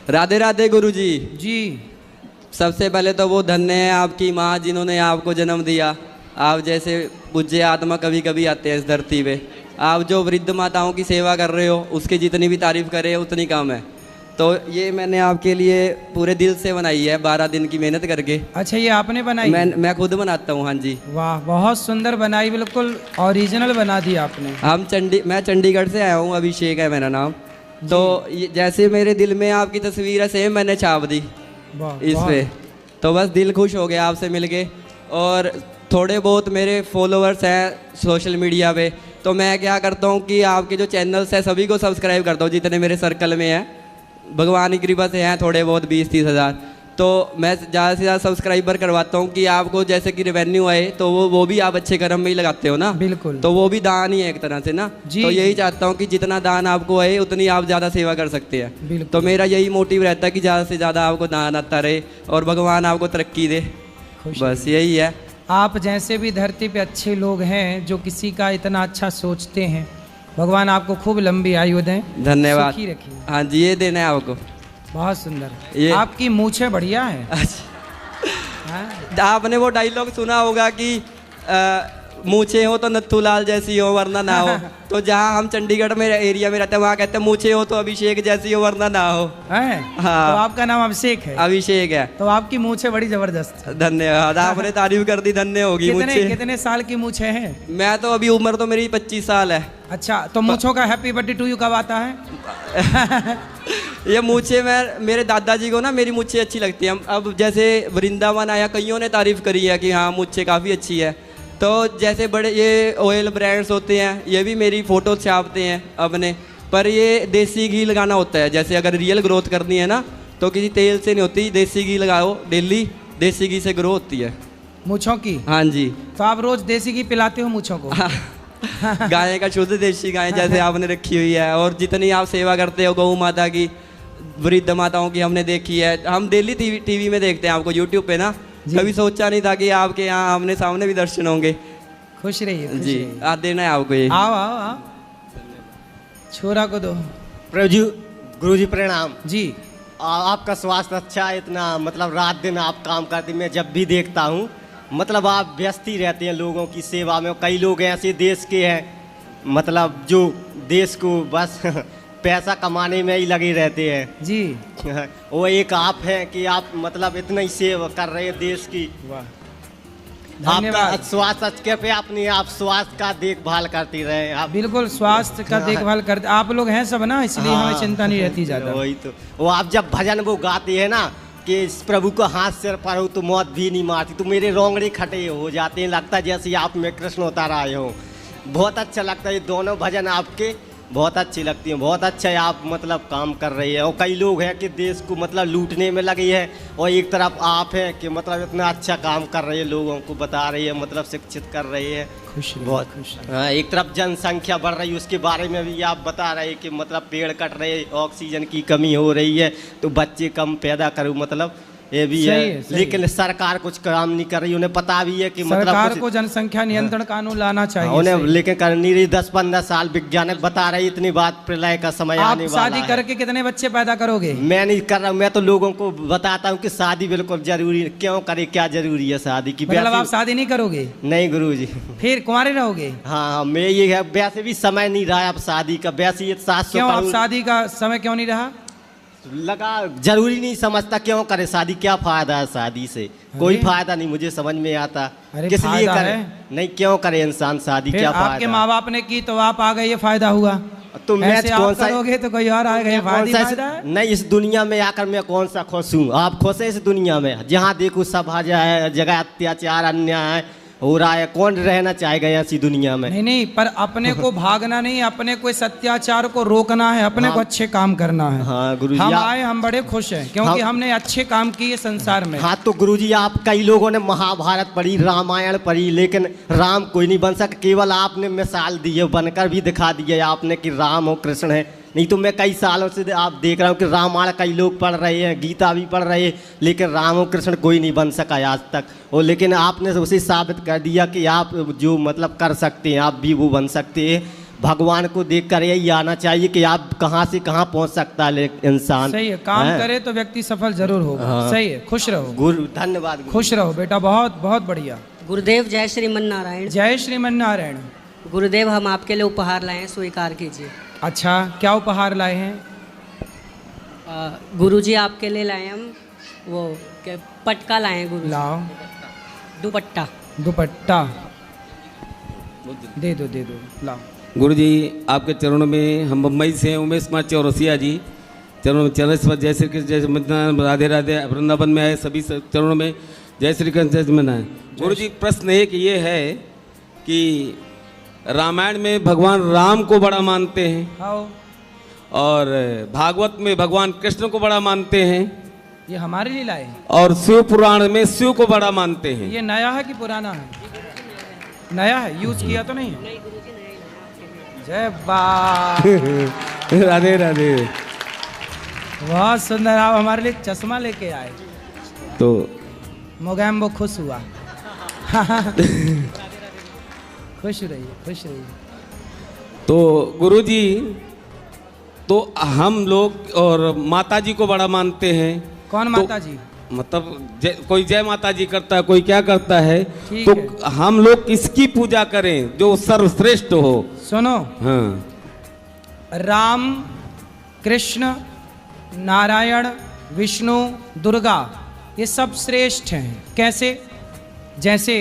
राधे राधे गुरुजी। जी सबसे पहले तो वो धन्य है आपकी माँ जिन्होंने आपको जन्म दिया। आप जैसे पूज्य आत्मा कभी कभी आते हैं इस धरती पे। आप जो वृद्ध माताओं की सेवा कर रहे हो उसकी जितनी भी तारीफ़ करे उतनी कम है। तो ये मैंने आपके लिए पूरे दिल से बनाई है, 12 दिन की मेहनत करके। अच्छा, ये आपने बनाई? मैं खुद बनाता हूँ। हाँ जी। वाह, बहुत सुंदर बनाई, बिल्कुल ओरिजिनल बना दी आपने। मैं चंडीगढ़ से आया हूँ, अभिषेक है मेरा नाम। तो जैसे मेरे दिल में आपकी तस्वीर है सेम मैंने छाप दी इस पे। तो बस दिल खुश हो गया आपसे मिलके। और थोड़े बहुत मेरे फॉलोअर्स हैं सोशल मीडिया पे, तो मैं क्या करता हूँ कि आपके जो चैनल्स हैं सभी को सब्सक्राइब करता हूँ जितने मेरे सर्कल में हैं। भगवान की कृपा से हैं थोड़े बहुत 20-30 हज़ार। तो मैं ज़्यादा से ज़्यादा सब्सक्राइबर करवाता हूँ कि आपको जैसे कि रेवेन्यू आए तो वो भी आप अच्छे कर्म में ही लगाते हो ना। बिल्कुल। तो वो भी दान ही है एक तरह से ना। तो यही चाहता हूँ कि जितना दान आपको आए उतनी आप ज़्यादा सेवा कर सकते हैं। तो मेरा यही मोटिव रहता है कि ज़्यादा से ज़्यादा आपको दान आता रहे और भगवान आपको तरक्की दे, बस यही है। आप जैसे भी धरती पे अच्छे लोग हैं जो किसी का इतना अच्छा सोचते हैं, भगवान आपको खूब लंबी आयु दें। धन्यवाद। सुखी रखिए। हाँ जी, ये देना है आपको। बहुत सुंदर। आपकी मूछें बढ़िया है। अच्छा, आपने वो डायलॉग सुना होगा कि मूछे हो तो नथुलाल जैसी हो वरना ना हो। तो जहाँ हम चंडीगढ़ में एरिया में रहते हैं वहाँ कहते हैं मूछे हो तो अभिषेक जैसी हो वरना ना हो। हाँ। तो आपका नाम अभिषेक है? अभिषेक है। तो आपकी मूछें बड़ी जबरदस्त। धन्यवाद, आपने तारीफ कर दी, धन्य होगी। कितने साल की मूछें हैं? मैं तो अभी उम्र तो मेरी 25 साल है। अच्छा, तो मूछों का हैप्पी बर्थडे टू यू कब आता है? ये मूछे मेरे दादाजी को ना मेरी मूछें अच्छी लगती हैं। अब जैसे वृंदावन आया, कईयों ने तारीफ करी है कि हाँ मूछें काफ़ी अच्छी है। तो जैसे बड़े ये ऑयल ब्रांड्स होते हैं ये भी मेरी फ़ोटो छापते हैं अपने, पर ये देसी घी लगाना होता है। जैसे अगर रियल ग्रोथ करनी है ना तो किसी तेल से नहीं होती, देसी घी लगाओ डेली, देसी घी से ग्रो होती है मूछों की। हाँ जी। तो आप रोज़ देसी घी पिलाते हो मूछों को? गाय का शुद्ध देसी गाय जैसे आपने रखी हुई है। और जितनी आप सेवा करते हो गौ माता की, वृद्ध माताओं की हमने देखी है। हम डेली टीवी में देखते हैं आपको यूट्यूब पे ना। कभी सोचा नहीं था कि आपके यहाँ आमने सामने भी दर्शन होंगे। खुश रहिए जी। आज देना है आपको ये। आओ आओ आओ, छोरा को दो। गुरु जी प्रणाम जी। आपका स्वास्थ्य अच्छा है, इतना मतलब रात दिन आप काम करते, मैं जब भी देखता हूँ मतलब आप व्यस्त ही रहते हैं लोगों की सेवा में। कई लोग ऐसे देश के हैं मतलब जो देश को बस पैसा कमाने में ही लगे रहते हैं जी। वो एक आप हैं कि आप मतलब इतना ही सेवा कर रहे हैं देश की। आपका स्वास्थ्य पे अपने आप स्वास्थ्य का देखभाल करती रहे आप। बिल्कुल, स्वास्थ्य का देखभाल करते आप लोग हैं सब ना, इसलिए हमें चिंता नहीं रहती ज़्यादा। वही तो वो आप जब भजन वो गाते हैं ना कि इस प्रभु को हाथ सिर पर हो तो मौत भी नहीं मारती, तो मेरे रोंगड़े खटे हो जाते हैं, लगता है जैसे आप में कृष्ण उतार आए हो। बहुत अच्छा लगता है ये दोनों भजन आपके, बहुत अच्छी लगती हैं। बहुत अच्छा है आप मतलब काम कर रही है। और कई लोग हैं कि देश को मतलब लूटने में लगी है, और एक तरफ आप हैं कि मतलब इतना अच्छा काम कर रही है, लोगों को बता रही है, मतलब शिक्षित कर रही है। बहुत खुश। हाँ, एक तरफ जनसंख्या बढ़ रही है उसके बारे में भी आप बता रहे हैं कि मतलब पेड़ कट रहे, ऑक्सीजन की कमी हो रही है, तो बच्चे कम पैदा करो, मतलब ये भी है। लेकिन सरकार कुछ काम नहीं कर रही, उन्हें पता भी है कि सरकार को जनसंख्या नियंत्रण कानून लाना चाहिए उन्हें, लेकिन कर नहीं रही। 10-15 साल वैज्ञानिक बता रही, इतनी बात प्रलय का समय आने वाला है। शादी करके कितने बच्चे पैदा करोगे? मैं नहीं कर रहा हूँ, मैं तो लोगों को बताता हूँ कि शादी बिल्कुल जरूरी, क्यों करे, क्या जरूरी है शादी की। मतलब आप शादी नहीं करोगे? नहीं गुरुजी। फिर कुंवारे रहोगे? हाँ, मैं ये है, वैसे भी समय नहीं रहा अब शादी का, वैसे ये 700। क्यों आप शादी का समय क्यों नहीं रहा? लगा जरूरी नहीं समझता, क्यों करे शादी, क्या फायदा है शादी से? कोई फायदा नहीं, मुझे समझ में आता किस लिए करे, नहीं क्यों करे इंसान शादी, क्या फायदा? आपके माँ बाप ने की तो आप आ गए, ये फायदा हुआ। तो मैं कौन सा करोगे तो कोई और आएगा, ये फायदा है? नहीं, इस दुनिया में आकर मैं कौन सा खुश हूँ? आप खुश है इस दुनिया में? जहाँ देखो सब जगह अत्याचार अन्याय हो रहा है, कौन रहना चाहेगा ऐसी दुनिया में? नहीं, पर अपने को भागना नहीं, अपने को इस अत्याचार को रोकना है, अपने को अच्छे काम करना है। हाँ गुरुजी, हम आए, हम बड़े खुश हैं क्योंकि हमने अच्छे काम किए संसार में। हाँ तो गुरुजी, आप कई लोगों ने महाभारत पढ़ी, रामायण पढ़ी, लेकिन राम कोई नहीं बन सका। केवल आपने मिसाल दी है, बनकर भी दिखा दिया आपने कि राम और कृष्ण है। नहीं तो मैं कई सालों से आप देख रहा हूँ कि रामायण कई लोग पढ़ रहे हैं, गीता भी पढ़ रहे हैं, लेकिन राम और कृष्ण कोई नहीं बन सका आज तक। और लेकिन आपने उसे साबित कर दिया कि आप जो मतलब कर सकते हैं, आप भी वो बन सकते हैं। भगवान को देख कर यही आना चाहिए कि आप कहाँ से कहाँ पहुँच सकता है इंसान। सही है, काम हैं? करे तो व्यक्ति सफल जरूर होगा। हाँ। सही है, खुश रहो। गुरु धन्यवाद गुरु। खुश रहो बेटा, बहुत बहुत बढ़िया। गुरुदेव जय श्रीमन नारायण। जय श्रीमन नारायण। गुरुदेव हम आपके लिए उपहार लाए हैं, स्वीकार कीजिए। अच्छा, क्या उपहार लाए हैं? गुरुजी आपके लिए लाए हैं हम वो क्या पटका लाए हैं गुरु। लाओ दुपट्टा। दुपट्टा दे दो लाओ। गुरु जी आपके चरणों में हम मुंबई से हैं, उमेश कुमार चौरसिया जी चरणों में चरण स्पर्श जय श्री कृष्ण जय मदन राधे राधे। वृंदावन में आए सभी चरणों में जय श्री कृष्ण जय मनाए। गुरु जी प्रश्न एक ये है कि रामायण में भगवान राम को बड़ा मानते हैं आओ। और भागवत में भगवान कृष्ण को बड़ा मानते हैं, ये हमारे लिए लाए हैं। और शिव पुराण में शिव को बड़ा मानते हैं। ये नया है कि पुराना है? नया है, यूज किया तो नहीं है? जय बा राधे राधे। बहुत सुंदर, आप हमारे लिए चश्मा लेके आए तो मोगैम्बो खुश हुआ। खुश रहिए, खुश रहिए। तो गुरु जी तो हम लोग और माता जी को बड़ा मानते हैं। कौन तो माता जी? मतलब कोई जय माता जी करता है, कोई क्या करता है, ठीक तो है। हम लोग किसकी पूजा करें जो सर्वश्रेष्ठ हो? सुनो, हाँ राम, कृष्ण, नारायण, विष्णु, दुर्गा, ये सब श्रेष्ठ हैं। कैसे? जैसे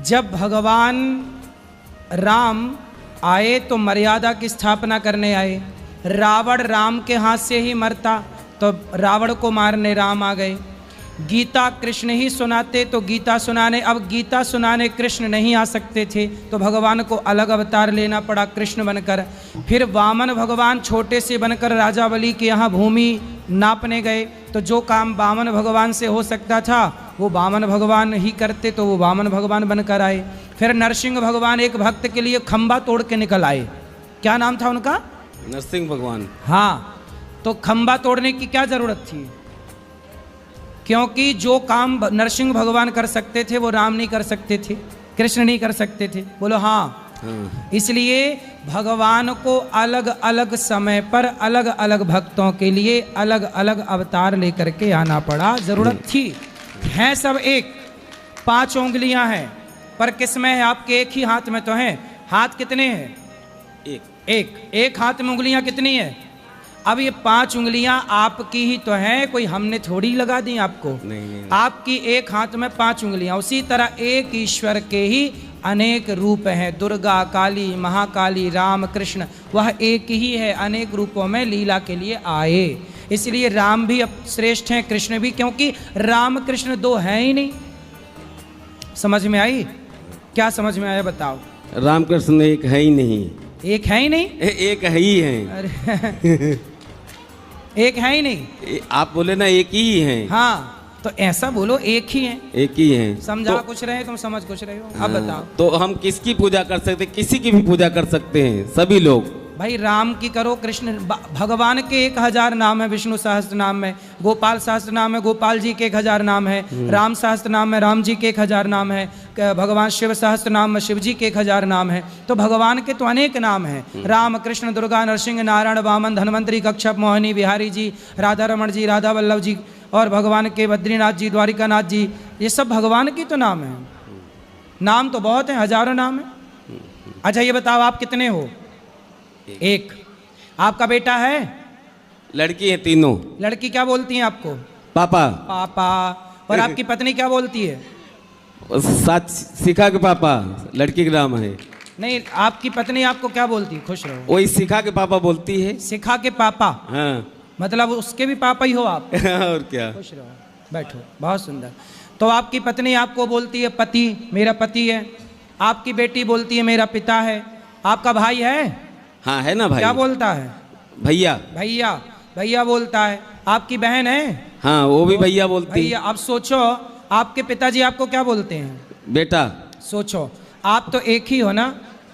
जब भगवान राम आए तो मर्यादा की स्थापना करने आए। रावण राम के हाथ से ही मरता तो रावण को मारने राम आ गए। गीता कृष्ण ही सुनाते तो गीता सुनाने, अब गीता सुनाने कृष्ण नहीं आ सकते थे तो भगवान को अलग अवतार लेना पड़ा कृष्ण बनकर। फिर वामन भगवान छोटे से बनकर राजा बलि के यहाँ भूमि नापने गए तो जो काम वामन भगवान से हो सकता था वो वामन भगवान ही करते तो वो वामन भगवान बनकर आए। फिर नरसिंह भगवान एक भक्त के लिए खंबा तोड़ के निकल आए। क्या नाम था उनका? नरसिंह भगवान। हाँ, तो खंबा तोड़ने की क्या जरूरत थी? क्योंकि जो काम नरसिंह भगवान कर सकते थे वो राम नहीं कर सकते थे, कृष्ण नहीं कर सकते थे। बोलो हाँ। इसलिए भगवान को अलग अलग समय पर अलग अलग भक्तों के लिए अलग अलग अवतार लेकर के आना पड़ा, जरूरत थी। हैं सब एक, 5 उंगलियां हैं पर किस में है? आपके एक ही हाथ में तो हैं। हाथ कितने हैं? एक हाथ में उंगलियां कितनी है? अब ये 5 उंगलियां आपकी ही तो हैं, कोई हमने थोड़ी लगा दी आपको। नहीं। आपकी एक हाथ में 5 उंगलियां। उसी तरह एक ईश्वर के ही अनेक रूप हैं, दुर्गा, काली, महाकाली, राम, कृष्ण, वह एक ही है, अनेक रूपों में लीला के लिए आए। इसलिए राम भी अब श्रेष्ठ हैं, कृष्ण भी, क्योंकि राम कृष्ण 2 हैं ही नहीं। समझ में आई? क्या समझ में आया बताओ? रामकृष्ण एक है ही नहीं। एक है ही नहीं? एक है ही है। अरे एक है ही नहीं। आप बोले ना एक ही हैं। हाँ, तो ऐसा बोलो, एक ही है। एक ही हैं। समझा तो, कुछ रहे, तुम समझ कुछ रहे हो। अब हाँ, बताओ। तो हम किसकी पूजा कर सकते? किसी की भी पूजा कर सकते हैं, सभी लोग। भाई राम की करो, कृष्ण, भगवान के 1000 नाम है, विष्णु सहस्त्र नाम में, गोपाल सहस्त्र नाम है, गोपाल जी के 1000 नाम है, राम सहस्त्र नाम है, राम जी के 1000 नाम है, भगवान शिव सहस्त्र नाम में शिव जी के 1000 नाम है। तो भगवान के तो अनेक नाम हैं, राम, कृष्ण, दुर्गा, नरसिंह, नारायण, वामन, धन्वंतरी, कच्छप, मोहिनी, बिहारी जी, राधा रमण जी, राधा वल्लभ जी, और भगवान के बद्रीनाथ जी, द्वारिकानाथ जी, ये सब भगवान की तो नाम है। नाम तो बहुत हैं, हजारों नाम है। अच्छा ये बताओ, आप कितने हो? एक। आपका बेटा है? लड़की है तीनों। लड़की क्या बोलती है आपको? पापा। पापा। और आपकी पत्नी क्या बोलती है? साथ सिखा के पापा, लड़की का नाम है। नहीं, आपकी पत्नी आपको क्या बोलती है? खुश रहो। वही सिखा के पापा बोलती है। सिखा के पापा? हाँ। मतलब उसके भी पापा ही हो आप? और क्या। खुश रहो, बैठो। बहुत सुंदर। तो आपकी पत्नी आपको बोलती है पति, मेरा पति है। आपकी बेटी बोलती है मेरा पिता है। आपका भाई है? हाँ है ना भाई। क्या बोलता है? भैया। भैया, भैया बोलता है। आपकी बहन है? हाँ वो भी भैया बोलती है। भैया। अब सोचो, आपके पिताजी आपको क्या बोलते हैं? बेटा। सोचो, आप तो एक ही हो ना,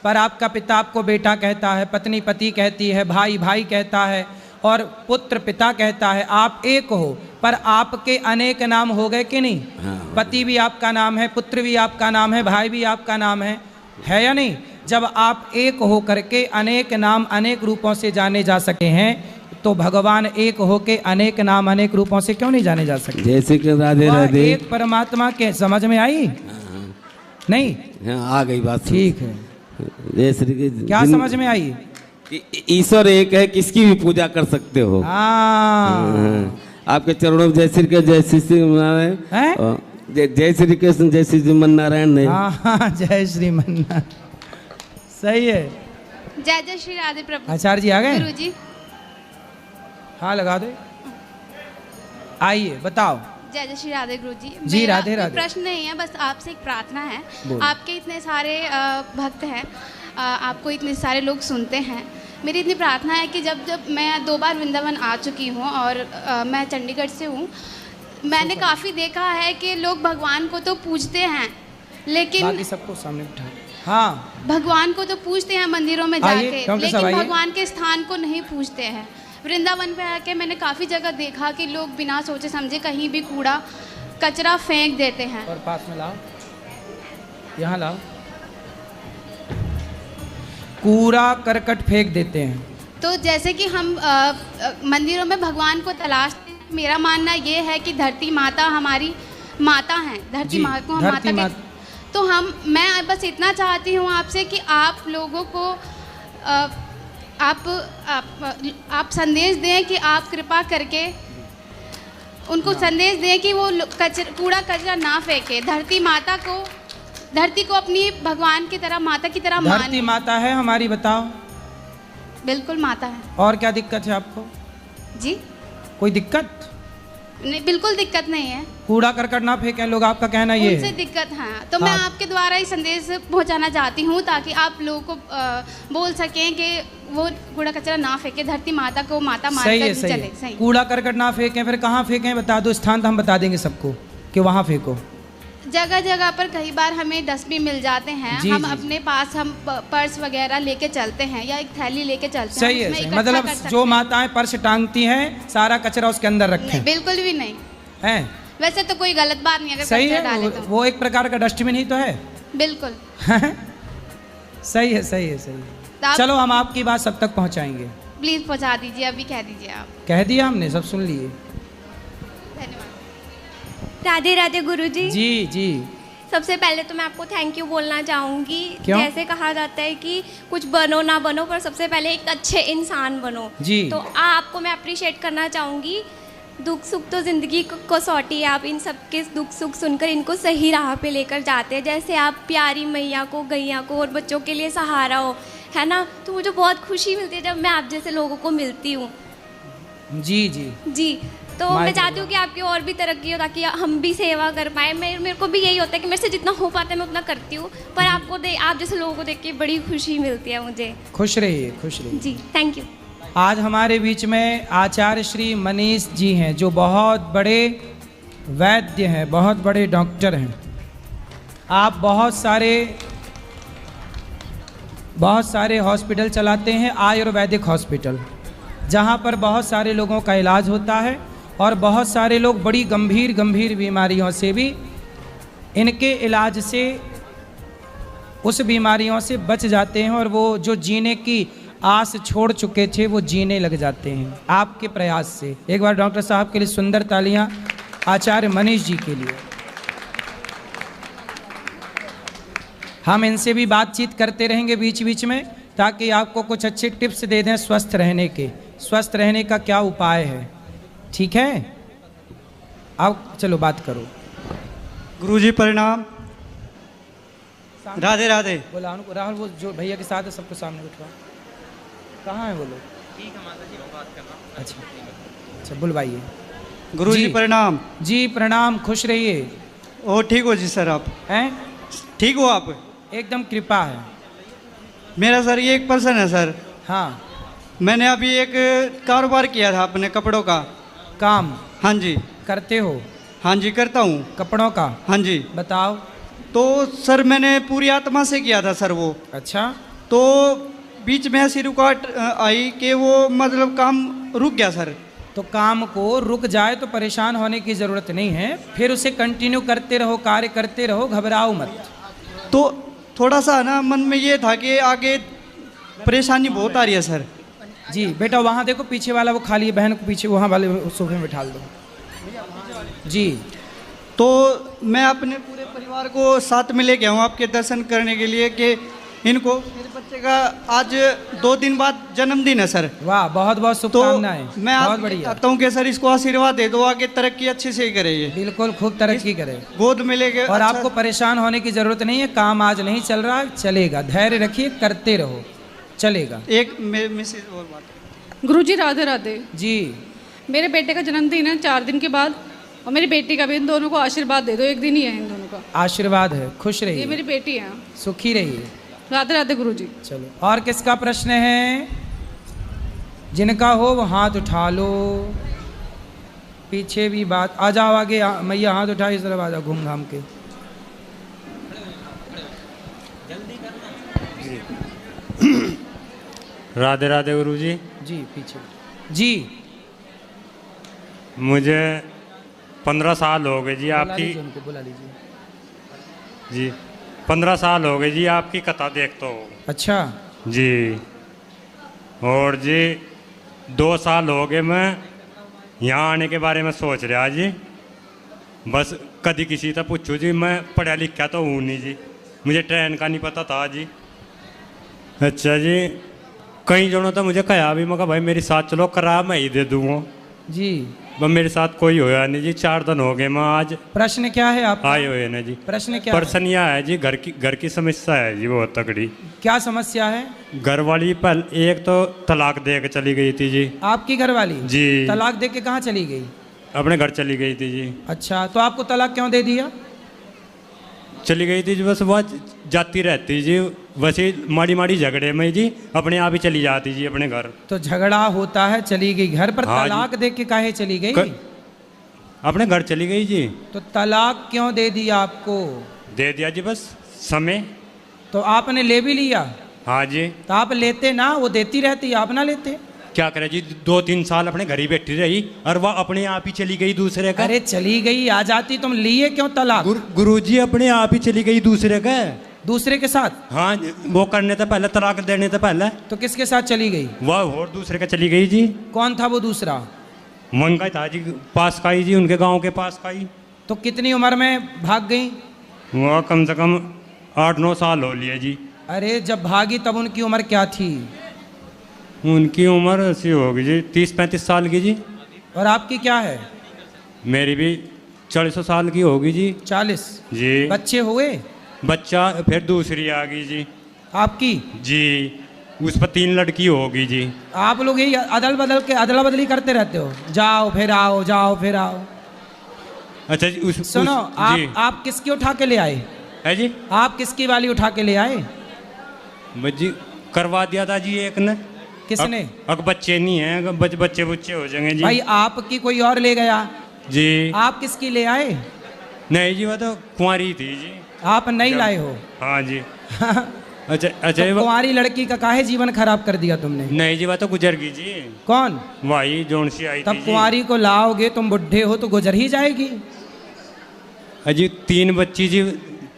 पर आपका पिता आपको बेटा कहता है, पत्नी पति कहती है, भाई भाई कहता है, और पुत्र पिता कहता है। आप एक हो, पर आपके अनेक नाम हो गए कि नहीं? हाँ। पति भी आपका नाम है, पुत्र भी आपका नाम है, भाई भी आपका नाम है या नहीं? जब आप एक हो करके अनेक नाम अनेक रूपों से जाने जा सके हैं, तो भगवान एक हो के अनेक नाम अनेक रूपों से क्यों नहीं जाने जा सकते? जैसे कि राधे वह राधे। एक परमात्मा के समझ में आई? नहीं? हाँ, आ गई बात। ठीक है। जय श्री कृष्ण। क्या समझ में आई? ईश्वर एक है, किसकी भी पूजा कर सकते हो। हाँ। आपके चरणों में जय श्री कृष्ण, जय श्री श्रीमनारायण, जय श्री कृष्ण, जय श्री श्रीमनारायण ने। हाँ, जय श्रीमन्नारायण। सही है। जय जय श्री राधे प्रभु। आचार्य जी आ गए? गुरुजी। हाँ, लगा दो। आइए बताओ। जय जय श्री राधे गुरुजी। जी, राधे राधे। प्रश्न नहीं है, बस आपसे एक प्रार्थना है। आपके इतने सारे भक्त हैं, आपको इतने सारे लोग सुनते हैं। मेरी इतनी प्रार्थना है कि जब जब मैं 2 बार वृंदावन आ चुकी हूँ और मैं चंडीगढ़ से हूँ, मैंने काफ़ी देखा है कि लोग भगवान को तो पूजते हैं, लेकिन बाकी सबको सामने बिठा। हाँ, भगवान को तो पूजते हैं मंदिरों में आइए, जाके, डॉक्टर साहब लेकिन आइए। भगवान के स्थान को नहीं पूजते हैं। वृंदावन पे आके मैंने काफ़ी जगह देखा कि लोग बिना सोचे समझे कहीं भी कूड़ा कचरा फेंक देते हैं। और पास में लाओ, यहाँ लाओ। कूड़ा करकट फेंक देते हैं। तो जैसे कि हम मंदिरों में भगवान को तलाशते हैं, मेरा मानना ये है कि धरती माता हमारी माता हैं, धरती जी, माँ को हम धरती माता माता। तो मैं बस इतना चाहती हूँ आपसे कि आप लोगों को आप संदेश दें कि आप कृपा करके उनको संदेश दें कि वो कूड़ा कचरा ना फेंके, धरती को अपनी भगवान की तरह, माता की तरह धरती माने। माता है हमारी, बताओ। बिल्कुल माता है। और क्या दिक्कत है आपको? जी कोई दिक्कत नहीं, बिल्कुल दिक्कत नहीं है। कूड़ा करकट ना फेंकें लोग, आपका कहना ये उनसे है? दिक्कत है, तो मैं हाँ। आपके द्वारा ये संदेश पहुंचाना चाहती हूँ ताकि आप लोगों को बोल सकें कि वो कूड़ा कचरा ना फेंके, धरती माता को माता सही मानकर है, भी सही चले। है। सही। कूड़ा करकट ना फेंकें, फिर कहाँ फेंकें बता दो, स्थान तो हम बता देंगे सबको कि वहाँ फेंको। जगह जगह पर कई बार हमें डस्टबिन मिल जाते हैं, जी, हम जी। अपने पास हम पर्स वगैरह लेके चलते हैं या एक थैली लेके चलते सही हैं, है, उसमें सही। इकट्ठा मतलब कर सकते जो हैं। माताएं पर्स टांगती हैं, सारा कचरा उसके अंदर नहीं, रखें, बिल्कुल भी नहीं। हैं? वैसे तो कोई गलत बात नहीं अगर सही कचरा है, डाले तो। वो एक प्रकार का डस्टबिन ही तो है। बिल्कुल। सही है, सही है, सही है। तो आप चलो, हम आपकी बात सब तक पहुंचाएंगे। प्लीज पहुंचा दीजिए, अभी कह दीजिए आप। कह दिया हमने, सब सुन लिए। धन्यवाद। राधे राधे गुरुजी। जी जी। सबसे पहले तो मैं आपको थैंक यू बोलना चाहूँगी। क्यों? जैसे कहा जाता है कि कुछ बनो ना बनो, पर सबसे पहले एक अच्छे इंसान बनो। जी। तो आपको मैं अप्रिशिएट करना चाहूँगी। दुख सुख तो ज़िंदगी को कसौटी है, आप इन सबके दुख सुख सुनकर इनको सही राह पे लेकर जाते हैं। जैसे आप प्यारी मैया को, गैया को और बच्चों के लिए सहारा हो, है ना? तो मुझे बहुत खुशी मिलती है जब मैं आप जैसे लोगों को मिलती हूँ। जी जी। जी, तो माय मैं चाहती हूँ कि आपकी और भी तरक्की हो ताकि हम भी सेवा कर पाए। मेरे को भी यही होता है कि मेरे से जितना हो पाता है मैं उतना करती हूँ, पर आप जैसे लोगों को देख के बड़ी खुशी मिलती है मुझे। खुश रहिए, खुश रहिए। जी, थैंक यू। आज हमारे बीच में आचार्य श्री मनीष जी हैं, जो बहुत बड़े वैद्य हैं, बहुत बड़े डॉक्टर हैं। आप बहुत सारे हॉस्पिटल चलाते हैं, आयुर्वेदिक हॉस्पिटल, जहाँ पर बहुत सारे लोगों का इलाज होता है और बहुत सारे लोग बड़ी गंभीर गंभीर बीमारियों से भी इनके इलाज से उस बीमारियों से बच जाते हैं और वो जो जीने की आस छोड़ चुके थे वो जीने लग जाते हैं आपके प्रयास से। एक बार डॉक्टर साहब के लिए सुंदर तालियां आचार्य मनीष जी के लिए। हम इनसे भी बातचीत करते रहेंगे बीच बीच में, ताकि आपको कुछ अच्छे टिप्स दे दें स्वस्थ रहने के, स्वस्थ रहने का क्या उपाय है। ठीक है, अब चलो बात करो। गुरुजी प्रणाम। राधे राधे। बोला राहुल, वो जो भैया के साथ है सबको सामने बिठवा। कहाँ है वो लोग? ठीक है माता जी, बात करना। अच्छा, बुलवाइए। गुरुजी जी। प्रणाम। जी प्रणाम, खुश रहिए। ओ ठीक हो जी सर, आप हैं? ठीक हो आप? एकदम कृपा है। मेरा सर ये एक पर्सन है सर। हाँ। मैंने अभी एक कारोबार किया था अपने कपड़ों का। काम? हाँ जी। करते हो? हाँ जी करता हूँ। कपड़ों का? हाँ जी। बताओ। तो सर मैंने पूरी आत्मा से किया था सर वो। अच्छा। तो बीच में ऐसी रुकावट आई कि वो मतलब काम रुक गया सर। तो काम को रुक जाए तो परेशान होने की ज़रूरत नहीं है, फिर उसे कंटिन्यू करते रहो, कार्य करते रहो, घबराओ मत। तो थोड़ा सा ना मन में ये था कि आगे परेशानी बहुत आ रही है सर। जी बेटा वहाँ देखो पीछे वाला वो खाली है, बहन को पीछे वहाँ वाले सोफे में बिठा दो। जी तो मैं अपने पूरे परिवार को साथ में लेके आऊँ आपके दर्शन करने के लिए कि इनको, मेरे बच्चे का आज 2 दिन बाद जन्मदिन है सर। वाह, बहुत बहुत तो शुभकामनाएं। मैं बहुत आप बढ़िया। चाहता हूँ कि सर इसको आशीर्वाद दे दो, आगे तरक्की अच्छे से ही करे ये, बिल्कुल खूब तरक्की करे। गोद में लेके। और अच्छा, आपको परेशान होने की जरूरत नहीं है, काम आज नहीं चल रहा, चलेगा, धैर्य रखिए, करते रहो, चलेगा। एक मिसेज और बात। गुरुजी राधे राधे जी मेरे बेटे का जन्मदिन है 4 दिन के बाद, और मेरी बेटी का भी। इन दोनों को आशीर्वाद दे दो, एक दिन ही है इन दोनों का। आशीर्वाद है, खुश ये रहिए, मेरी बेटी है। सुखी रहिए। राधे राधे गुरुजी। चलो और किसका प्रश्न है? जिनका हो वो हाथ उठा लो। पीछे भी बात, आ जाओ आगे, मैया हाथ उठाओ, इस तरफ आ जाओ घूम घाम के। राधे राधे गुरुजी। जी पीछे जी। मुझे 15 साल हो गए जी बुला आपकी। लीजिए उनको, बुला लीजिए। जी 15 साल हो गए जी आपकी कथा देखता हूँ। अच्छा जी। और जी 2 साल हो गए मैं यहाँ आने के बारे में सोच रहा जी। बस कभी किसी से पूछूँ जी, मैं पढ़ा लिखा तो हूँ नहीं जी, मुझे ट्रेन का नहीं पता था जी। अच्छा जी, कई जनों तो मुझे कहा भी, मगर भाई मेरे साथ चलो, करा मैं ही दे दूँगा जी। बस मेरे साथ कोई होया नहीं जी। 4 दिन हो गए मैं आज प्रश्न क्या है आपका? आए हुए ना जी। प्रश्न क्या है? प्रश्न यह है जी, घर की समस्या है जी बहुत तगड़ी। क्या समस्या है? घर वाली पहले एक तो तलाक दे के चली गई थी जी। आपकी घरवाली जी। तलाक दे के कहाँ चली गई? अपने घर चली गई थी जी। अच्छा, तो आपको तलाक क्यों दे दिया? चली गई थी जी, बस वह जाती रहती जी, वैसे माड़ी माड़ी झगड़े में जी अपने आप ही चली जाती जी अपने घर। तो झगड़ा होता है, चली गई घर पर। हाँ जी। तलाक दे के काहे चली गई? अपने घर चली गई जी। तो तलाक क्यों दे दिया आपको? दे दिया जी बस समय। तो आपने ले भी लिया? हाँ जी। तो आप लेते ना, वो देती रहती, आप ना लेते? क्या करे जी, 2-3 साल अपने घर ही बैठी रही और वह अपने आप ही चली गई दूसरे का। अरे चली गई, आ जाती, तुम लिए क्यों तलाक? गुरुजी अपने आप ही चली गई दूसरे का। दूसरे के साथ? हाँ, वो करने से पहले, तलाक देने से पहले। तो किसके साथ चली गई? वह और दूसरे का चली गई जी। कौन था वो दूसरा? मंगा था जी, पास का ही जी, उनके गांव के पास का ही। तो कितनी उम्र में भाग गई? वह कम से कम 8-9 साल हो लिए जी। अरे जब भागी तब उनकी उम्र क्या थी? उनकी उम्र ऐसी होगी जी 30-35 साल की जी। और आपकी क्या है? मेरी भी 40 साल की होगी जी। 40 जी। बच्चे हुए? बच्चा फिर दूसरी आ गई जी। आपकी? जी, उस पर 3 लड़की होगी जी। आप लोग यही अदला बदली करते रहते हो, जाओ फिर आओ, जाओ फिर आओ। अच्छा जी, सुनो, जी। आप किसकी उठा के ले आए? है जी, आप किसकी वाली उठा के ले आए? बस जी करवा दिया था जी एक ने। किसने? अब बच्चे नहीं हैं, बच्चे हो जाएंगे जी। भाई आपकी कोई और ले गया जी। आप किसकी ले आए? नहीं जी, वो तो कुंवारी थी जी। आप नहीं लाए हो? हाँ जी। अच्छा अच्छा। तो कुंवारी लड़की का काहे जीवन खराब कर दिया तुमने? नहीं जी, वो तो गुजर गई जी। कौन? वही जोन सी आई थी तब जी। कुंवारी को लाओगे, तुम बुढ़े हो तो गुजर ही जाएगी। अजी 3 बच्ची जी,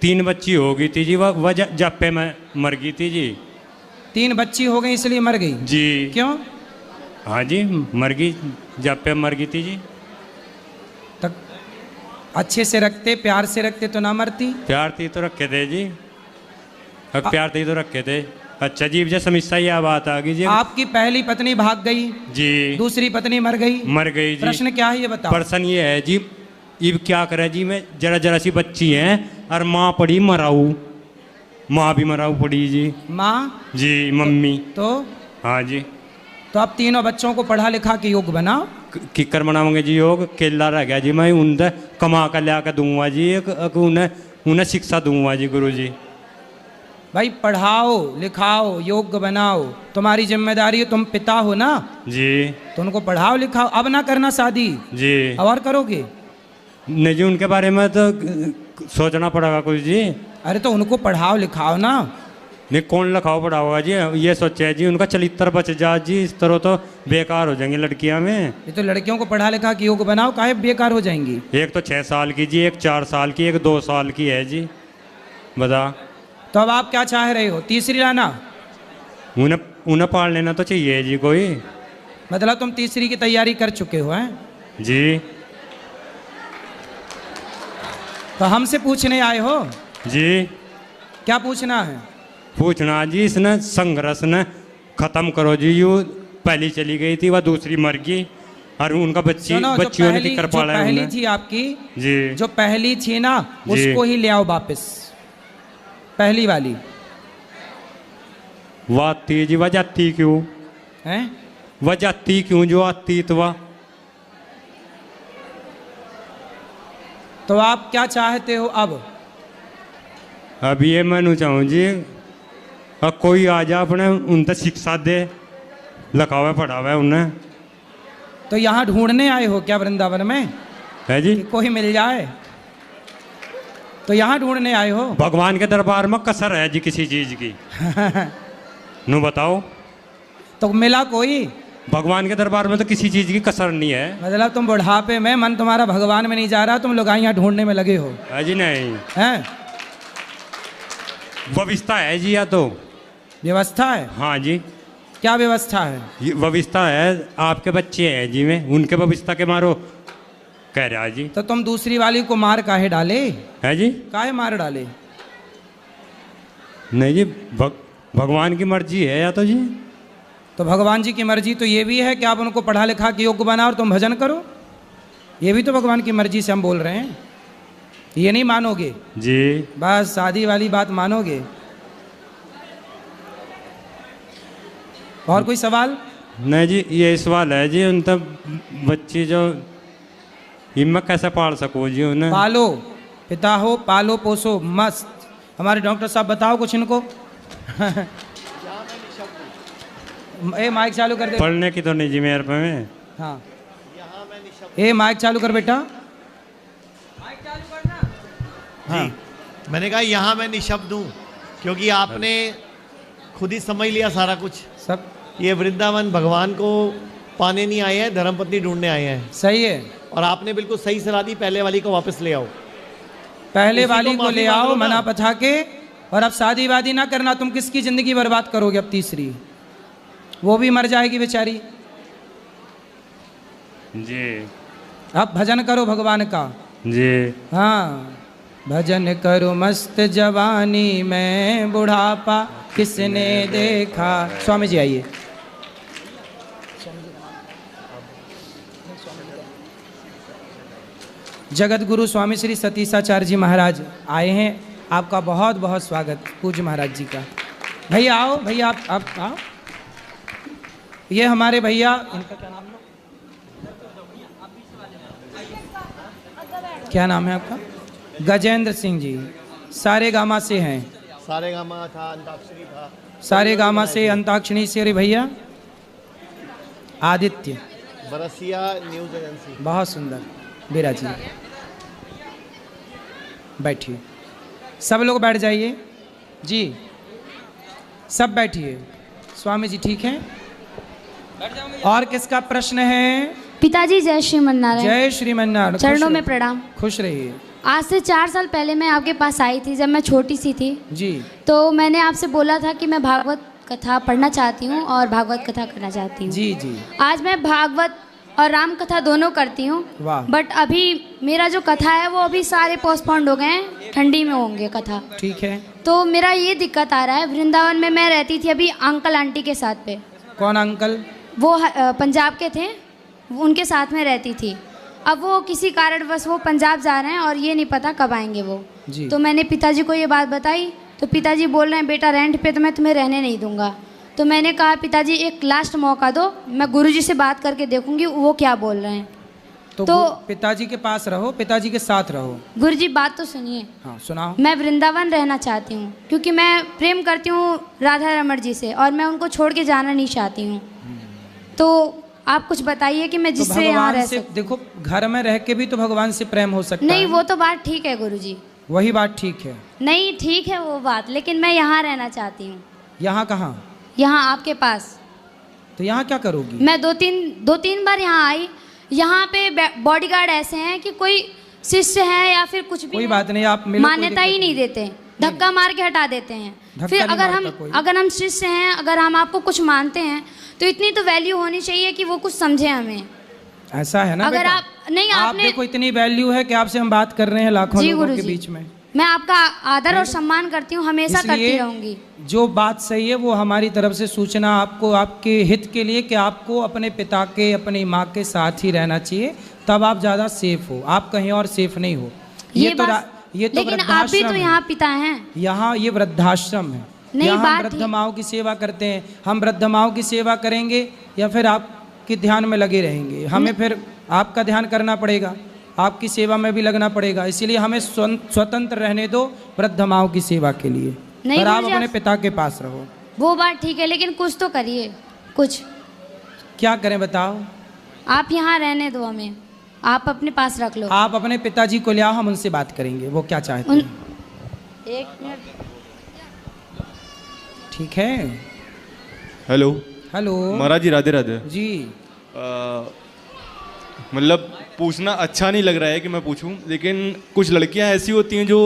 3 बच्ची हो गई थी जी। वह जापे में मर गई थी जी। 3 बच्ची हो गई इसलिए मर गई जी। क्यों? हाँ जी, मर गई, जापे मर गई थी जी। तक अच्छे से रखते, प्यार से रखते तो ना मरती। प्यार थी तो रखे थे जी, प्यार थी तो रखे थे। अच्छा जी, मुझे समस्या यह बात आ गई जी। आपकी पहली पत्नी भाग गई जी, दूसरी पत्नी मर गई। मर गई जी। प्रश्न क्या है ये बताओ? प्रश्न ये है जी, अब क्या करे जी, मैं जरा सी बच्ची है और माँ पड़ी मराऊ, माँ भी मराऊ पड़ी जी। माँ जी, मम्मी। तो हाँ जी। तो आप तीनों बच्चों को पढ़ा लिखा के योग बनाओ। किकर बनाओगे जी योग? केला रह गया जी, मैं उनसे कमा कर ला कर दूंगा जी, उन्हें शिक्षा दूंगा जी गुरुजी। भाई पढ़ाओ लिखाओ योग बनाओ, तुम्हारी जिम्मेदारी है, तुम पिता हो ना जी। तो उनको पढ़ाओ लिखाओ। अब ना करना शादी जी। और करोगे? नहीं जी, उनके बारे में तो सोचना पड़ेगा कुछ जी। अरे तो उनको पढ़ाओ लिखाओ ना। नहीं, कौन लिखाओ पढ़ाओगा जी, ये सोचे जी उनका चरित्र बच जा जी, इस तरह तो बेकार हो जाएंगी लड़कियां में। ये तो लड़कियों को पढ़ा लिखा के योग बनाओ, काहे बेकार हो जाएंगी? एक तो 6 साल की जी, एक 4 साल की, एक 2 साल की है जी, बता। तो अब आप क्या चाह रहे हो, तीसरी लाना? उन्हें पाल लेना तो चाहिए जी कोई। मतलब तुम तीसरी की तैयारी कर चुके हो हैं? जी। तो हमसे पूछने आए हो? जी। क्या पूछना है? पूछना जी इसने संघर्ष ने खत्म करो जी। यू पहली चली गई थी, वह दूसरी मर गई और उनका बच्चियों ने कर पा रहा है। पहली थी आपकी जी, जो पहली थी ना उसको ही ले आओ वापस, पहली वाली। वह आती जी, वह जाती क्यों हैं? वह जाती क्यों जो आती तो वह। तो आप क्या चाहते हो अब? अब ये मैं चाहूँ जी अब कोई आ जा अपने उन तक शिक्षा दे, लिखावे पढ़ावे उन्हें। तो यहाँ ढूंढने आए हो क्या वृंदावन में? है जी। कोई मिल जाए तो यहाँ ढूंढने आए हो? भगवान के दरबार में कसर है जी किसी चीज की? नू बताओ। तो मिला कोई? भगवान के दरबार में तो किसी चीज की कसर नहीं है। मतलब तुम बुढ़ापे में मन तुम्हारा भगवान में नहीं जा रहा, तुम लोग यहाँ ढूंढने में लगे हो? है जी। नहीं है, व्यवस्था है जी। या तो व्यवस्था है? हाँ जी। क्या व्यवस्था है? ये व्यवस्था है, आपके बच्चे हैं जी में, उनके व्यवस्था के मारो कह रहा जी। तो तुम दूसरी वाली को मार काहे डाले? है जी। काहे मार डाले? नहीं जी, भगवान की मर्जी है या तो जी। तो भगवान जी की मर्जी तो ये भी है कि आप उनको पढ़ा लिखा के योग्य बना और तुम भजन करो, ये भी तो भगवान की मर्जी से हम बोल रहे हैं। ये नहीं मानोगे जी? बस शादी वाली बात मानोगे। और कोई सवाल? नहीं जी, ये सवाल है जी उन तब बच्ची जो हिम्मत कैसे पाल सको जी उन्हें? पालो, पिता हो पालो पोसो मस्त। हमारे डॉक्टर साहब बताओ कुछ इनको। ए माइक चालू कर दे। पढ़ने की तो नहीं जी मेरे पे में। हाँ ए माइक चालू कर बेटा। हाँ। मैंने कहा यहाँ मैं निशब्द हूँ क्योंकि आपने खुद ही समझ लिया सारा कुछ सब। ये वृंदावन भगवान को पाने नहीं आए हैं, धर्मपत्नी ढूंढने आए हैं। सही है। और आपने बिल्कुल सही सलाह दी, पहले वाली को वापस ले आओ। पहले वाली को ले आओ मना पछा के, और अब शादी वादी ना करना। तुम किसकी जिंदगी बर्बाद करोगे? अब तीसरी वो भी मर जाएगी बेचारी जी। अब भजन करो भगवान का जी। हाँ, भजन करो मस्त जवानी में, बुढ़ापा किसने देखा। स्वामी जी आइए। जगत गुरु स्वामी श्री सतीशाचार्य जी महाराज आए हैं। आपका बहुत बहुत स्वागत पूज्य महाराज जी का। भैया आओ, भैया आप आओ। ये हमारे भैया, इनका क्या नाम है? क्या नाम है आपका? गजेंद्र सिंह जी। सारे गामा से हैं। सारे गामा था, अंताक्षरी था। सारे गामा से, अंताक्षरी से। अरे भैया आदित्य बरसिया न्यूज एजेंसी। बहुत सुंदर। बीरा जी बैठिए, सब लोग बैठ जाइए जी, सब बैठिए। स्वामी जी ठीक है? और किसका प्रश्न है? पिताजी जय श्रीमन नारायण। जय श्रीमन नारायण। चरणों में प्रणाम। खुश रहिए। आज से 4 साल पहले मैं आपके पास आई थी, जब मैं छोटी सी थी जी। तो मैंने आपसे बोला था कि मैं भागवत कथा पढ़ना चाहती हूँ और भागवत कथा करना चाहती हूँ। जी जी। आज मैं भागवत और राम कथा दोनों करती हूँ। वाह। बट अभी मेरा जो कथा है वो अभी सारे पोस्टपोन्ड हो गए हैं, ठंडी में होंगे कथा। ठीक है। तो मेरा ये दिक्कत आ रहा है, वृंदावन में मैं रहती थी अभी अंकल आंटी के साथ पे। कौन अंकल? वो पंजाब के थे, उनके साथ में रहती थी। अब वो किसी कारणवश वो पंजाब जा रहे हैं और ये नहीं पता कब आएंगे वो जी। तो मैंने पिताजी को ये बात बताई, तो पिताजी बोल रहे हैं बेटा रेंट पे तो मैं तुम्हें रहने नहीं दूंगा। तो मैंने कहा पिताजी एक लास्ट मौका दो, मैं गुरुजी से बात करके देखूंगी वो क्या बोल रहे हैं। तो पिताजी के पास रहो, पिताजी के साथ रहो। गुरुजी बात तो सुनिए। हाँ सुनाओ। मैं वृंदावन रहना चाहती हूँ क्योंकि मैं प्रेम करती हूँ राधा रमण जी से और मैं उनको छोड़ के जाना नहीं चाहती हूँ। तो आप कुछ बताइए कि मैं जिससे तो यहाँ रह सकूं। देखो घर में रह के भी तो भगवान से प्रेम हो सकता है। नहीं वो तो बात ठीक है गुरुजी। वही बात ठीक है। नहीं ठीक है वो बात, लेकिन मैं यहाँ रहना चाहती हूँ। यहाँ कहाँ? यहाँ आपके पास। तो यहाँ क्या करोगी? मैं दो तीन बार यहाँ आई। यहाँ पे बॉडीगार्ड ऐसे हैं कि कोई शिष्य है या फिर कुछ भी कोई बात नहीं, आप मिलो, मान्यता ही नहीं देते। धक्का मार के हटा देते हैं। फिर अगर हम शिष्य हैं, अगर हम आपको कुछ मानते हैं तो इतनी तो वैल्यू होनी चाहिए कि वो कुछ समझे हमें। ऐसा है ना अगर बेटा? आप नहीं आप आपने देखो इतनी वैल्यू है कि आपसे हम बात कर रहे हैं लाखों जी लोगों के गुरुजी, बीच में। मैं आपका आदर और सम्मान करती हूँ, हमेशा करती इसलिए रहूंगी। जो बात सही है वो हमारी तरफ से सूचना आपको, आपके हित के लिए, कि आपको अपने पिता के, अपनी माँ के साथ ही रहना चाहिए, तब आप ज़्यादा सेफ हो। आप कहीं और सेफ नहीं हो। ये तो लेकिन आप भी तो यहाँ पिता हैं। यहाँ ये वृद्धाश्रम है, नहीं, यहाँ हम बात वृद्ध माओं की सेवा करते हैं। हम वृद्ध माओं की सेवा करेंगे या फिर आपके ध्यान में लगे रहेंगे? हमें फिर आपका ध्यान करना पड़ेगा, आपकी सेवा में भी लगना पड़ेगा। इसीलिए हमें स्वतंत्र रहने दो वृद्ध माओं की सेवा के लिए, और आप अपने पिता के पास रहो। वो बात ठीक है, लेकिन कुछ तो करिए। कुछ क्या करें बताओ? आप यहाँ रहने दो हमें, आप अपने पास रख लो। आप अपने पिताजी को ले आओ, हम उनसे बात करेंगे वो क्या चाहते हैं। एक मिनट। ठीक है। हेलो हेलो महाराज जी, राधे राधे जी। मतलब पूछना अच्छा नहीं लग रहा है कि मैं पूछूं, लेकिन कुछ लड़कियां ऐसी होती हैं जो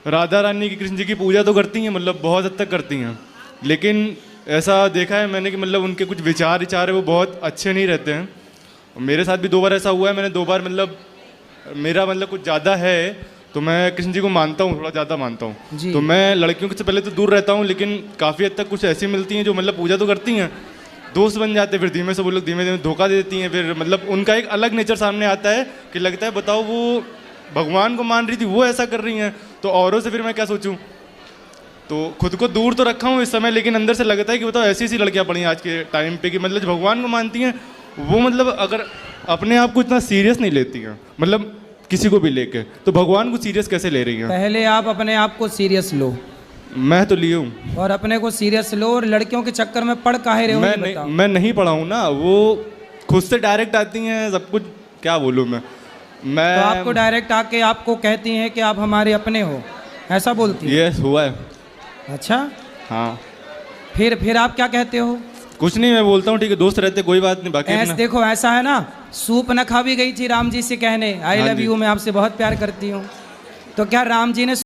राधा रानी की, कृष्ण जी की पूजा तो करती हैं, मतलब बहुत हद तक करती हैं, लेकिन ऐसा देखा है मैंने कि मतलब उनके कुछ विचार है वो बहुत अच्छे नहीं रहते हैं। मेरे साथ भी 2 बार ऐसा हुआ है। मैंने 2 बार मतलब मेरा मतलब कुछ ज़्यादा है तो मैं कृष्ण जी को मानता हूँ, थोड़ा ज़्यादा मानता हूँ, तो मैं लड़कियों से पहले तो दूर रहता हूँ, लेकिन काफ़ी हद तक कुछ ऐसी मिलती हैं जो मतलब पूजा तो करती हैं, दोस्त बन जाते हैं, फिर धीमे से वो लोग धीमे धीमे धोखा दे देती हैं। फिर मतलब उनका एक अलग नेचर सामने आता है कि लगता है बताओ वो भगवान को मान रही थी, वो ऐसा कर रही हैं, तो औरों से फिर मैं क्या सोचूं। तो खुद को दूर तो रखा हूँ इस समय, लेकिन अंदर से लगता है कि बताओ ऐसी ऐसी लड़कियाँ पड़ी हैं आज के टाइम पे कि मतलब जो भगवान को मानती हैं वो मतलब अगर अपने आप को इतना सीरियस नहीं लेती हैं, मतलब किसी को भी लेके, तो भगवान को सीरियस कैसे ले रही हैं? पहले आप अपने आप को सीरियस लो। मैं तो लिए हूँ, और अपने को सीरियस लो, और लड़कियों के चक्कर में पढ़ काहे रहे हो? मैं नहीं पढ़ा हूँ ना, वो खुद से डायरेक्ट आती हैं सब कुछ। क्या बोलूँ मैं तो आपको डायरेक्ट आके आपको कहती हैं कि आप हमारे अपने हो, ऐसा बोलती हैं? यस, हुआ है। अच्छा हाँ। फिर आप क्या कहते हो? कुछ नहीं, मैं बोलता हूँ ठीक है दोस्त रहते, कोई बात नहीं। बाकी देखो ऐसा है ना, सूप न खा भी गई थी राम जी से कहने आई लव यू, मैं आपसे बहुत प्यार करती हूँ, तो क्या राम जी ने